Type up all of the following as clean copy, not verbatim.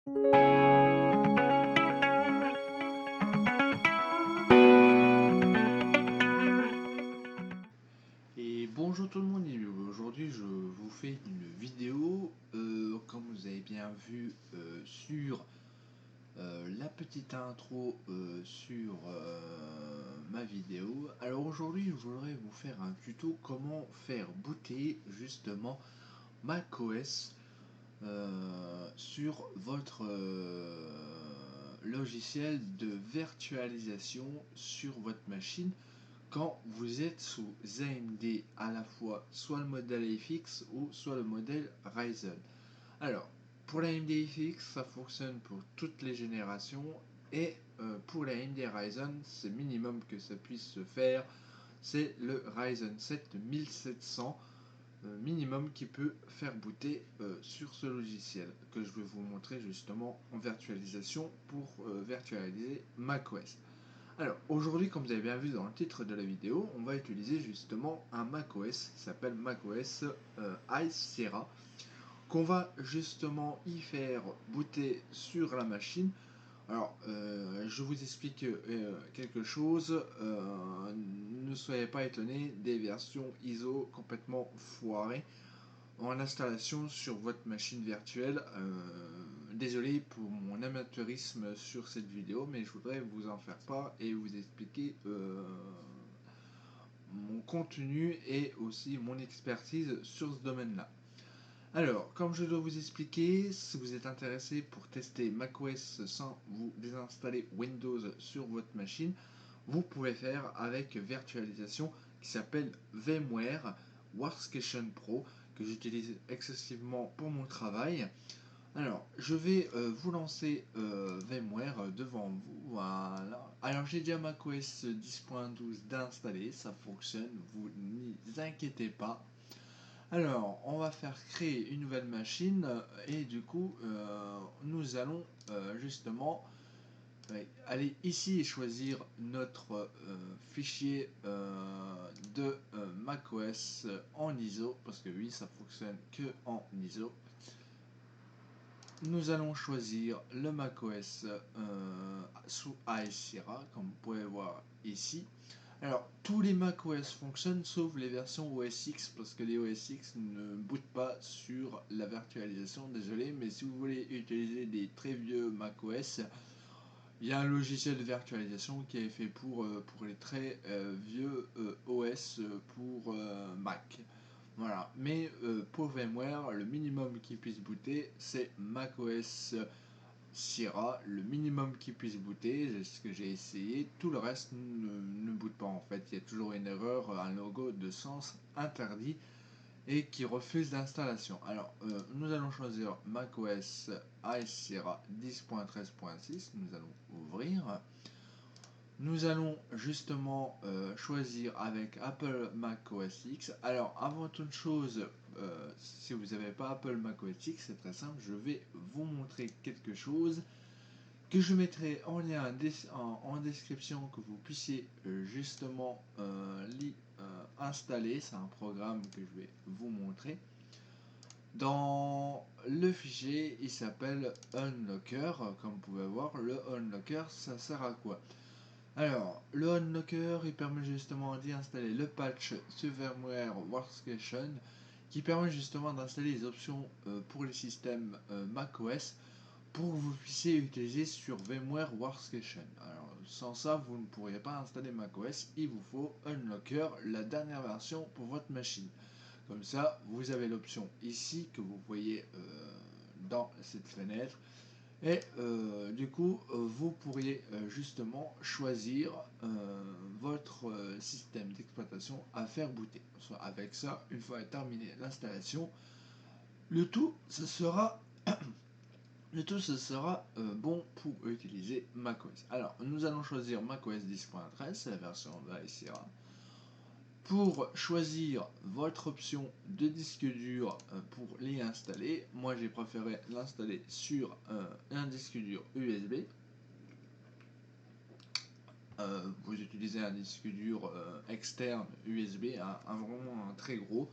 Et bonjour tout le monde, et aujourd'hui je vous fais une vidéo, comme vous avez bien vu sur la petite intro sur ma vidéo. Alors aujourd'hui je voudrais vous faire un tuto comment faire booter justement macOS sur votre logiciel de virtualisation sur votre machine quand vous êtes sous AMD, à la fois soit le modèle FX ou soit le modèle Ryzen. Alors, pour la AMD FX, ça fonctionne pour toutes les générations, et pour la AMD Ryzen, c'est minimum que ça puisse se faire, c'est le Ryzen 7 1700 minimum qui peut faire booter sur ce logiciel que je vais vous montrer justement en virtualisation pour virtualiser macOS. Alors aujourd'hui, comme vous avez bien vu dans le titre de la vidéo, on va utiliser justement un macOS qui s'appelle macOS High Sierra, qu'on va justement y faire booter sur la machine. Alors, je vous explique quelque chose. Ne soyez pas étonnés des versions ISO complètement foirées en installation sur votre machine virtuelle. Désolé pour mon amateurisme sur cette vidéo, mais je voudrais vous en faire part et vous expliquer mon contenu et aussi mon expertise sur ce domaine-là. Alors, comme je dois vous expliquer, si vous êtes intéressé pour tester macOS sans vous désinstaller Windows sur votre machine, vous pouvez faire avec virtualisation qui s'appelle VMware Workstation Pro, que j'utilise excessivement pour mon travail. Alors, je vais vous lancer VMware devant vous. Voilà. Alors, j'ai déjà macOS 10.12 d'installer, ça fonctionne, vous n'y inquiétez pas. Alors, on va faire créer une nouvelle machine et du coup, nous allons justement aller ici et choisir notre fichier de macOS en ISO, parce que oui, ça fonctionne que en ISO. Nous allons choisir le macOS sous High Sierra, comme vous pouvez voir ici. Alors, tous les macOS fonctionnent sauf les versions OS X, parce que les OS X ne bootent pas sur la virtualisation. Désolé, mais si vous voulez utiliser des très vieux macOS, il y a un logiciel de virtualisation qui est fait pour les très vieux OS pour Mac. Voilà. Mais pour VMware, le minimum qui puisse booter, c'est macOS Sierra, le minimum qui puisse booter, c'est ce que j'ai essayé. Tout le reste ne boot pas en fait. Il y a toujours une erreur, un logo de sens interdit et qui refuse l'installation. Alors, nous allons choisir macOS High Sierra 10.13.6. Nous allons ouvrir. Nous allons justement choisir avec Apple macOS X. Alors, avant toute chose, si vous n'avez pas Apple macOS X, c'est très simple. Je vais vous montrer quelque chose que je mettrai en lien en description, que vous puissiez justement installer. C'est un programme que je vais vous montrer. Dans le fichier, il s'appelle Unlocker. Comme vous pouvez voir, le Unlocker, ça sert à quoi? Alors, le Unlocker, il permet justement d'y installer le patch sur VMware Workstation, qui permet justement d'installer les options pour les systèmes macOS pour que vous puissiez utiliser sur VMware Workstation. Alors, sans ça, vous ne pourriez pas installer macOS. Il vous faut Unlocker, la dernière version pour votre machine. Comme ça, vous avez l'option ici que vous voyez dans cette fenêtre. Et du coup, vous pourriez justement choisir votre système d'exploitation à faire booter. Avec ça, une fois terminé l'installation, le tout, ce sera bon pour utiliser macOS. Alors, nous allons choisir macOS 10.13, c'est la version High Sierra. Pour choisir votre option de disque dur pour l'y installer, moi j'ai préféré l'installer sur un disque dur USB. Vous utilisez un disque dur externe USB, vraiment un très gros.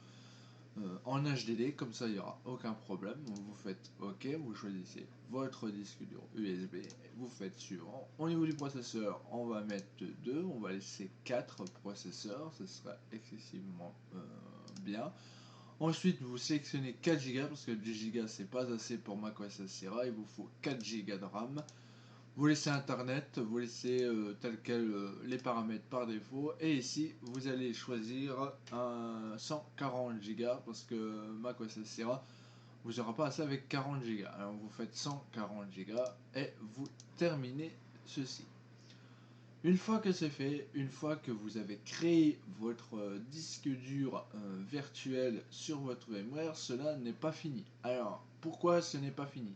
en HDD, comme ça il n'y aura aucun problème. Vous faites OK, vous choisissez votre disque dur USB, vous faites suivant. Au niveau du processeur, on va mettre 2, on va laisser 4 processeurs, ce sera excessivement bien. Ensuite, vous sélectionnez 4 Go parce que 10 Go c'est pas assez pour macOS Sierra, il vous faut 4 Go de RAM. Vous laissez Internet, vous laissez tel quel les paramètres par défaut, et ici vous allez choisir un 140 Go parce que macOS Sierra vous n'aura pas assez avec 40 Go. Alors vous faites 140 Go et vous terminez ceci. Une fois que c'est fait, une fois que vous avez créé votre disque dur virtuel sur votre VMware, cela n'est pas fini. Alors, pourquoi ce n'est pas fini?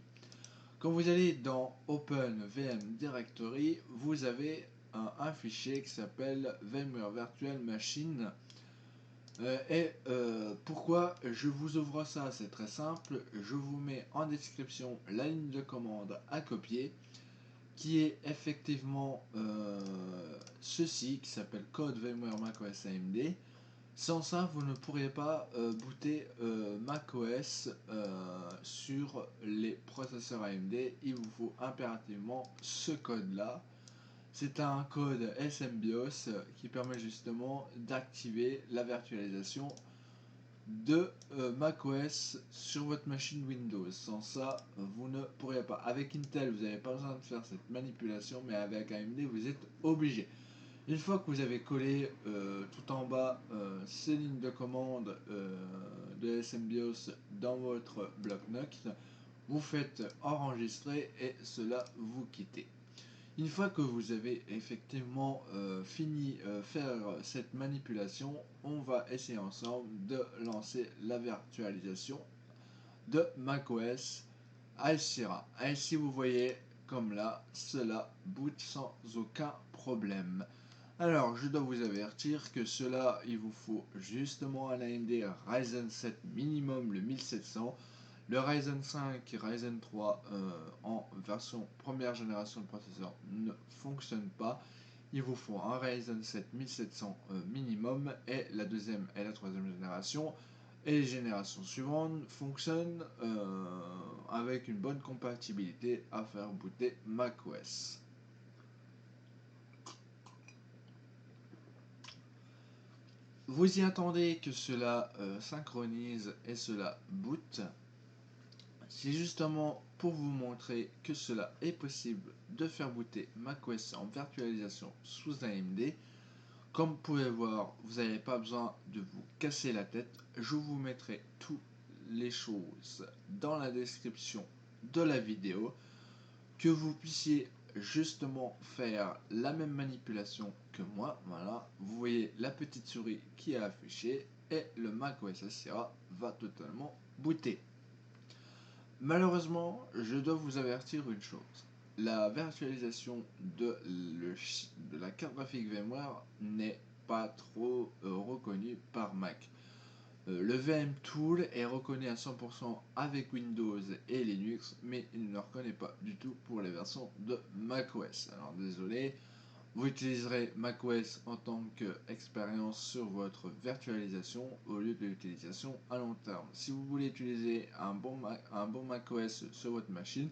Quand vous allez dans Open VM Directory, vous avez un fichier qui s'appelle VMware Virtual Machine. Pourquoi je vous ouvre ça? C'est très simple. Je vous mets en description la ligne de commande à copier, qui est effectivement ceci, qui s'appelle code VMware macOS AMD. Sans ça, vous ne pourrez pas booter macOS sur les processeurs AMD. Il vous faut impérativement ce code-là. C'est un code SMBIOS qui permet justement d'activer la virtualisation de macOS sur votre machine Windows. Sans ça, vous ne pourrez pas. Avec Intel, vous n'avez pas besoin de faire cette manipulation, mais avec AMD, vous êtes obligé. Une fois que vous avez collé tout en bas ces lignes de commande de SMBIOS dans votre bloc-notes, vous faites enregistrer et cela vous quittez. Une fois que vous avez effectivement fini faire cette manipulation, on va essayer ensemble de lancer la virtualisation de macOS High Sierra. Ainsi vous voyez comme là, cela boot sans aucun problème. Alors, je dois vous avertir que cela, il vous faut justement un AMD Ryzen 7 minimum le 1700, le Ryzen 5 et Ryzen 3 en version première génération de processeur ne fonctionne pas. Il vous faut un Ryzen 7 1700 minimum et la deuxième et la troisième génération. Et les générations suivantes fonctionnent avec une bonne compatibilité à faire booter macOS. Vous y attendez que cela synchronise et cela boot. C'est justement pour vous montrer que cela est possible de faire booter macOS en virtualisation sous AMD. Comme vous pouvez voir, vous n'avez pas besoin de vous casser la tête. Je vous mettrai toutes les choses dans la description de la vidéo, que vous puissiez justement faire la même manipulation que moi. Voilà, vous voyez la petite souris qui est affichée et le macOS Sierra va totalement booter. Malheureusement, je dois vous avertir une chose. La virtualisation de la carte graphique VMware n'est pas trop reconnue par Mac. Le VM Tool est reconnu à 100% avec Windows et Linux, mais il ne le reconnaît pas du tout pour les versions de macOS. Alors désolé, vous utiliserez macOS en tant qu'expérience sur votre virtualisation au lieu de l'utilisation à long terme. Si vous voulez utiliser un bon macOS sur votre machine,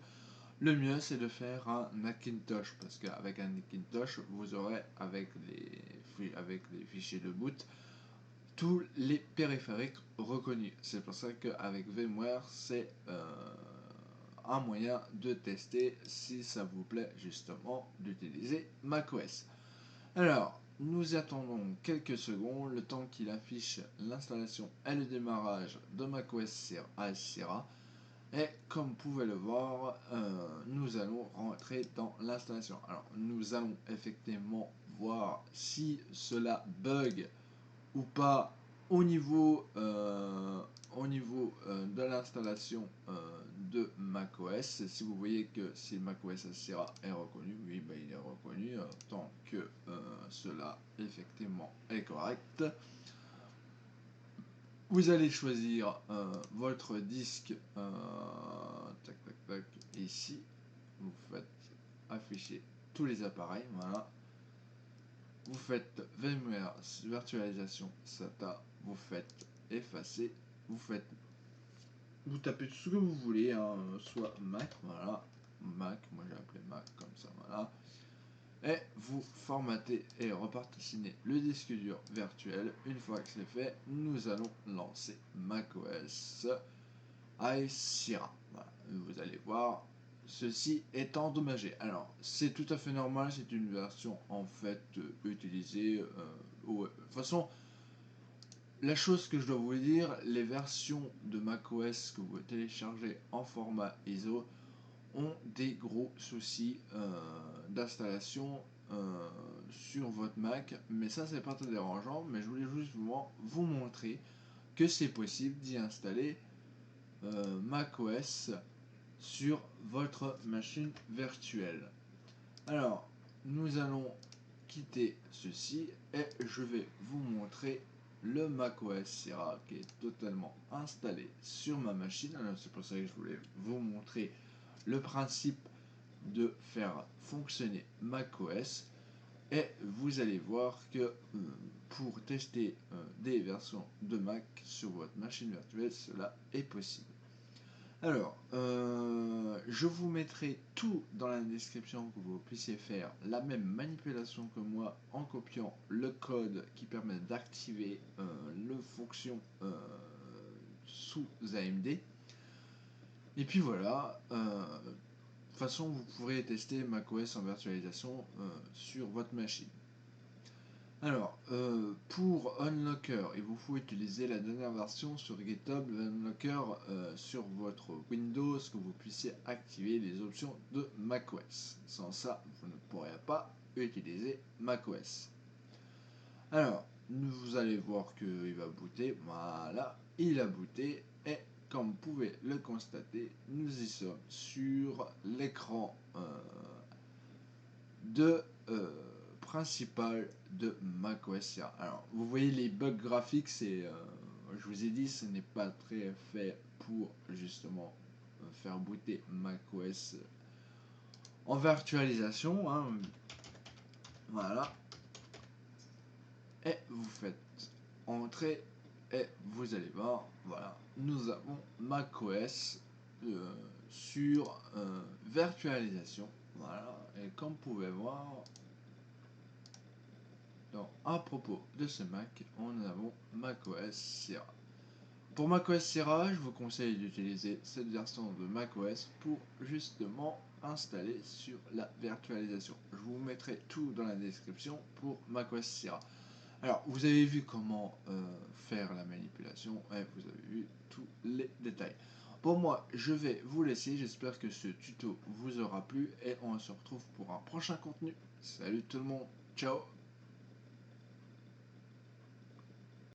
le mieux c'est de faire un Macintosh, parce qu'avec un Macintosh, vous aurez avec les fichiers de boot tous les périphériques reconnus. C'est pour ça qu'avec VMware, c'est un moyen de tester si ça vous plaît justement d'utiliser macOS. Alors, nous attendons quelques secondes, le temps qu'il affiche l'installation et le démarrage de macOS Sierra. Et comme vous pouvez le voir, nous allons rentrer dans l'installation. Alors, nous allons effectivement voir si cela bug ou pas au niveau de l'installation de macOS. Si vous voyez que si le macOS Sierra est reconnu, oui, ben, il est reconnu tant que cela effectivement est correct. Vous allez choisir votre disque, tac tac tac, ici, vous faites afficher tous les appareils, voilà. Vous faites VMware virtualisation SATA, vous faites effacer vous tapez tout ce que vous voulez, hein, soit Mac, voilà, Mac, moi j'ai appelé Mac comme ça, voilà, et vous formatez et repartitionner le disque dur virtuel. Une fois que c'est fait, nous allons lancer macOS High Sierra. Voilà. Vous allez voir, ceci est endommagé. Alors, c'est tout à fait normal, c'est une version en fait utilisée. De toute façon, la chose que je dois vous dire, les versions de macOS que vous téléchargez en format ISO ont des gros soucis d'installation sur votre Mac, mais ça c'est pas très dérangeant, mais je voulais juste vous montrer que c'est possible d'y installer macOS sur votre machine virtuelle. Alors, nous allons quitter ceci et je vais vous montrer le macOS Sierra qui est totalement installé sur ma machine. Alors, c'est pour ça que je voulais vous montrer le principe de faire fonctionner macOS. Et vous allez voir que pour tester des versions de Mac sur votre machine virtuelle, cela est possible. Alors, je vous mettrai tout dans la description que vous puissiez faire la même manipulation que moi en copiant le code qui permet d'activer le fonction sous AMD. Et puis voilà, de toute façon vous pourrez tester macOS en virtualisation sur votre machine. Alors, pour Unlocker, il vous faut utiliser la dernière version sur GitHub Unlocker sur votre Windows, que vous puissiez activer les options de macOS. Sans ça, vous ne pourrez pas utiliser macOS. Alors, vous allez voir qu'il va booter. Voilà, il a booté. Et comme vous pouvez le constater, nous y sommes sur l'écran principal de macOS Sierra. Alors, vous voyez les bugs graphiques, je vous ai dit, ce n'est pas très fait pour justement faire booter macOS en virtualisation. Hein. Voilà. Et vous faites entrer et vous allez voir, voilà, nous avons macOS sur virtualisation. Voilà. Et comme vous pouvez voir, donc, à propos de ce Mac, nous avons macOS Sierra. Pour macOS Sierra, je vous conseille d'utiliser cette version de macOS pour justement installer sur la virtualisation. Je vous mettrai tout dans la description pour macOS Sierra. Alors, vous avez vu comment faire la manipulation et vous avez vu tous les détails. Pour moi, je vais vous laisser. J'espère que ce tuto vous aura plu et on se retrouve pour un prochain contenu. Salut tout le monde, ciao!